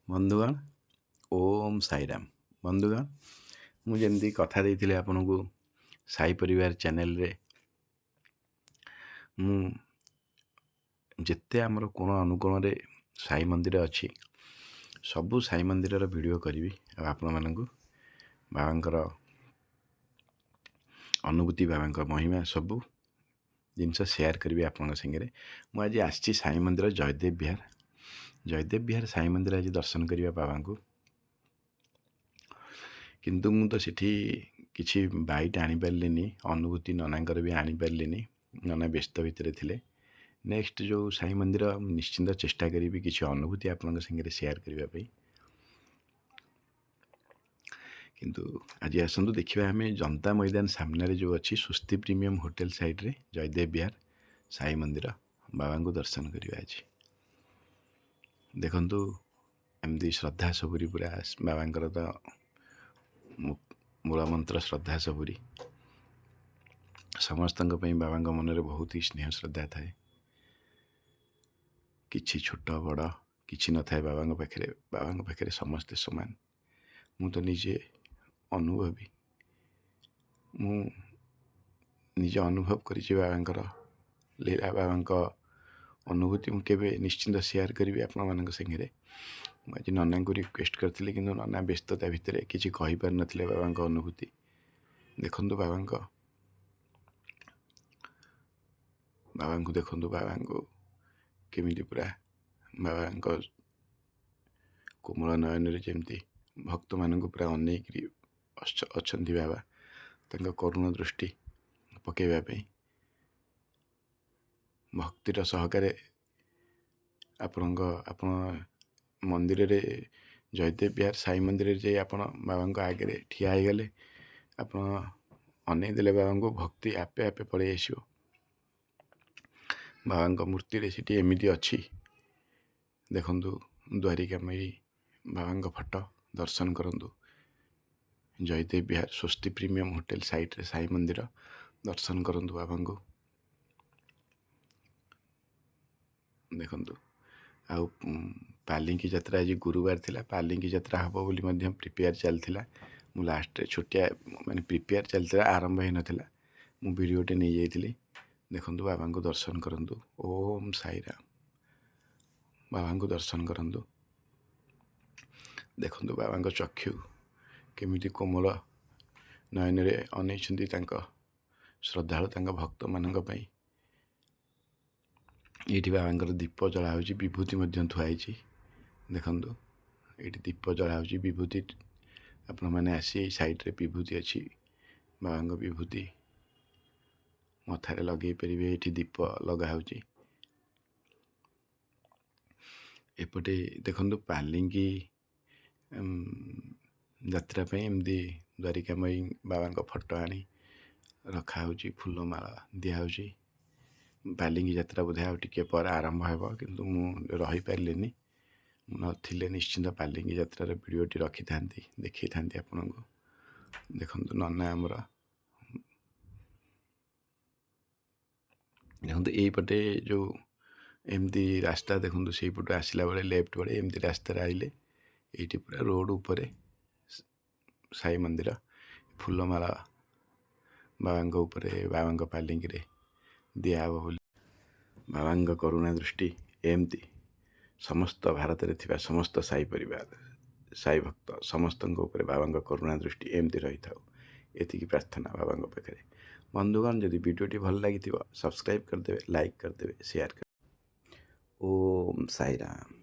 ବନ୍ଧୁଗଣ ଓମ୍ ସାଇରାମ। ବନ୍ଧୁଗଣ, ମୁଁ ଯେମିତି କଥା ଦେଇଥିଲି ଆପଣଙ୍କୁ ସାଇ ପରିବାର ଚ୍ୟାନେଲରେ ମୁଁ ଯେତେ ଆମର କୋଣ ଅନୁକୋଣରେ ସାଇ ମନ୍ଦିର ଅଛି ସବୁ ସାଇ ମନ୍ଦିରର ଭିଡ଼ିଓ କରିବି ଆଉ ଆପଣମାନଙ୍କୁ ବାବାଙ୍କର ଅନୁଭୂତି, ବାବାଙ୍କ ମହିମା ସବୁ ଜିନିଷ ସେୟାର କରିବି ଆପଣଙ୍କ ସାଙ୍ଗରେ। ମୁଁ ଆଜି ଆସିଛି ସାଇ ମନ୍ଦିର ଜୟଦେବ ବିହାର। ଜୟଦେବ ବିହାର ସାଇ ମନ୍ଦିର ଆଜି ଦର୍ଶନ କରିବା ବାବାଙ୍କୁ, କିନ୍ତୁ ମୁଁ ତ ସେଠି କିଛି ବାଇଟ୍ ଆଣିପାରିଲିନି, ଅନୁଭୂତି ନନାଙ୍କର ବି ଆଣିପାରିଲିନି, ନନା ବ୍ୟସ୍ତ ଭିତରେ ଥିଲେ। ନେକ୍ସଟ ଯେଉଁ ସାଇ ମନ୍ଦିର ନିଶ୍ଚିନ୍ତ ଚେଷ୍ଟା କରିବି କିଛି ଅନୁଭୂତି ଆପଣଙ୍କ ସାଙ୍ଗରେ ସେୟାର କରିବା ପାଇଁ। କିନ୍ତୁ ଆଜି ଆସନ୍ତୁ ଦେଖିବା ଆମେ ଜନତା ମଇଦାନ ସାମ୍ନାରେ ଯେଉଁ ଅଛି ସ୍ୱସ୍ତି ପ୍ରିମିୟମ୍ ହୋଟେଲ ସାଇଡ଼୍ରେ ଜୟଦେବ ବିହାର ସାଇ ମନ୍ଦିର ବାବାଙ୍କୁ ଦର୍ଶନ କରିବା ଆଜି। ଦେଖନ୍ତୁ ଏମିତି ଶ୍ରଦ୍ଧା ସବୁରି ପୁରା ବାବାଙ୍କର ତ ମୂଳମନ୍ତ୍ର ଶ୍ରଦ୍ଧା ସବୁରି। ସମସ୍ତଙ୍କ ପାଇଁ ବାବାଙ୍କ ମନରେ ବହୁତ ହି ସ୍ନେହ ଶ୍ରଦ୍ଧା ଥାଏ। କିଛି ଛୋଟ ବଡ଼ କିଛି ନଥାଏ ବାବାଙ୍କ ପାଖରେ। ବାବାଙ୍କ ପାଖରେ ସମସ୍ତେ ସମାନ। ମୁଁ ତ ନିଜେ ଅନୁଭବୀ, ମୁଁ ନିଜେ ଅନୁଭବ କରିଛି ବାବାଙ୍କର ଲୀଳା, ବାବାଙ୍କ ଅନୁଭୂତି ମୁଁ କେବେ ନିଶ୍ଚିନ୍ତ ସେୟାର କରିବି ଆପଣମାନଙ୍କ ସାଙ୍ଗରେ। ମୁଁ ଆଜି ନନାଙ୍କୁ ରିକ୍ୱେଷ୍ଟ କରିଥିଲି, କିନ୍ତୁ ନନା ବ୍ୟସ୍ତତା ଭିତରେ କିଛି କହିପାରିନଥିଲେ ବାବାଙ୍କ ଅନୁଭୂତି। ଦେଖନ୍ତୁ ବାବାଙ୍କୁ ଦେଖନ୍ତୁ, ବାବାଙ୍କୁ କେମିତି ପୁରା ବାବାଙ୍କ କୋମଳ ନୟନରେ ଯେମିତି ଭକ୍ତମାନଙ୍କୁ ପୁରା ଅନେଇକିରି ଅଛନ୍ତି ବାବା, ତାଙ୍କ କରୁଣ ଦୃଷ୍ଟି ପକାଇବା ପାଇଁ। ଭକ୍ତିର ସହକାରେ ଆପଣ ମନ୍ଦିରରେ ଜୟଦେବ ବିହାର ସାଇ ମନ୍ଦିରରେ ଯାଇ ଆପଣ ବାବାଙ୍କ ଆଗରେ ଠିଆ ହେଇଗଲେ, ଆପଣ ଅନେଇ ଦେଲେ ବାବାଙ୍କୁ, ଭକ୍ତି ଆପେ ଆପେ ପଳେଇ ଆସିବ। ବାବାଙ୍କ ମୂର୍ତ୍ତିରେ ସେଠି ଏମିତି ଅଛି, ଦେଖନ୍ତୁ ଦ୍ୱାରିକାମୟୀ ବାବାଙ୍କ ଫଟୋ ଦର୍ଶନ କରନ୍ତୁ। ଜୟଦେବ ବିହାର ସ୍ୱସ୍ତି ପ୍ରିମିୟମ୍ ହୋଟେଲ ସାଇଟ୍ରେ ସାଇ ମନ୍ଦିର ଦର୍ଶନ କରନ୍ତୁ ବାବାଙ୍କୁ। ଦେଖନ୍ତୁ, ଆଉ ପାଲିଙ୍କି ଯାତ୍ରା ଆଜି ଗୁରୁବାର ଥିଲା, ପାଲିଙ୍କି ଯାତ୍ରା ହେବ ବୋଲି ମଧ୍ୟ ପ୍ରିପେୟାର ଚାଲିଥିଲା। ମୁଁ ଲାଷ୍ଟରେ ଛୋଟିଆ ପ୍ରିପେୟାର ଚାଲିଥିଲା, ଆରମ୍ଭ ହେଇନଥିଲା। ମୁଁ ଭିଡ଼ିଓଟେ ନେଇଯାଇଥିଲି। ଦେଖନ୍ତୁ ବାବାଙ୍କୁ ଦର୍ଶନ କରନ୍ତୁ। ଓମ୍ ସାଇରାମ। ବାବାଙ୍କୁ ଦର୍ଶନ କରନ୍ତୁ। ଦେଖନ୍ତୁ ବାବାଙ୍କ ଚକ୍ଷୁ କେମିତି କୋମଳ ନୟନରେ ଅନେଇଛନ୍ତି ତାଙ୍କ ଶ୍ରଦ୍ଧାଳୁ, ତାଙ୍କ ଭକ୍ତମାନଙ୍କ ପାଇଁ। ଏଇଠି ବାବାଙ୍କର ଦୀପ ଜଳା ହେଉଛି, ବିଭୂତି ମଧ୍ୟ ଥୁଆ ହେଇଛି। ଦେଖନ୍ତୁ ଏଇଠି ଦୀପ ଜଳା ହେଉଛି, ବିଭୂତି ଆପଣମାନେ ଆସି ଏଇ ସାଇଡ଼୍ରେ ବିଭୂତି ଅଛି, ବାବାଙ୍କ ବିଭୂତି ମଥାରେ ଲଗେଇ ପାରିବେ। ଏଇଠି ଦୀପ ଲଗା ହେଉଛି। ଏପଟେ ଦେଖନ୍ତୁ ପାଲିଙ୍କି ଯାତ୍ରା ପାଇଁ ଏମିତି ଦ୍ୱାରିକାମୟୀ ବାବାଙ୍କ ଫଟୋ ଆଣି ରଖାହେଉଛି, ଫୁଲମାଳ ଦିଆହେଉଛି। ପାଲିଙ୍କି ଯାତ୍ରା ବୋଧେ ଆଉ ଟିକେ ପରେ ଆରମ୍ଭ ହେବ, କିନ୍ତୁ ମୁଁ ରହିପାରିଲିନି। ନଥିଲେ ନିଶ୍ଚିନ୍ତ ପାଲିଙ୍କି ଯାତ୍ରାର ଭିଡ଼ିଓଟି ରଖିଥାନ୍ତି, ଦେଖେଇଥାନ୍ତି ଆପଣଙ୍କୁ। ଦେଖନ୍ତୁ ନନା ଆମର, ଦେଖନ୍ତୁ ଏଇପଟେ ଯେଉଁ ଏମିତି ରାସ୍ତା, ଦେଖନ୍ତୁ ସେଇପଟୁ ଆସିଲା ବେଳେ ଲେଫ୍ଟ ବେଳେ ଏମିତି ରାସ୍ତାରେ ଆଇଲେ ଏଇଠି ପୁରା ରୋଡ଼ ଉପରେ ସାଇ ମନ୍ଦିର। ଫୁଲମାଳ ବାବାଙ୍କ ଉପରେ, ବାବାଙ୍କ ପାଲିଙ୍କିରେ ଦିଆହେବ ବୋଲି। ବାବାଙ୍କ କରୁଣା ଦୃଷ୍ଟି ଏମିତି ସମସ୍ତ ଭାରତରେ ଥିବା ସମସ୍ତ ସାଇ ପରିବାର, ସାଇ ଭକ୍ତ ସମସ୍ତଙ୍କ ଉପରେ ବାବାଙ୍କ କରୁଣା ଦୃଷ୍ଟି ଏମିତି ରହିଥାଉ, ଏତିକି ପ୍ରାର୍ଥନା ବାବାଙ୍କ ପାଖରେ। ବନ୍ଧୁଗଣ, ଯଦି ଭିଡ଼ିଓଟି ଭଲ ଲାଗିଥିବ ସବସ୍କ୍ରାଇବ୍ କରିଦେବେ, ଲାଇକ୍ କରିଦେବେ, ସେୟାର କରିଦେବେ। ଓମ୍ ସାଇରାମ।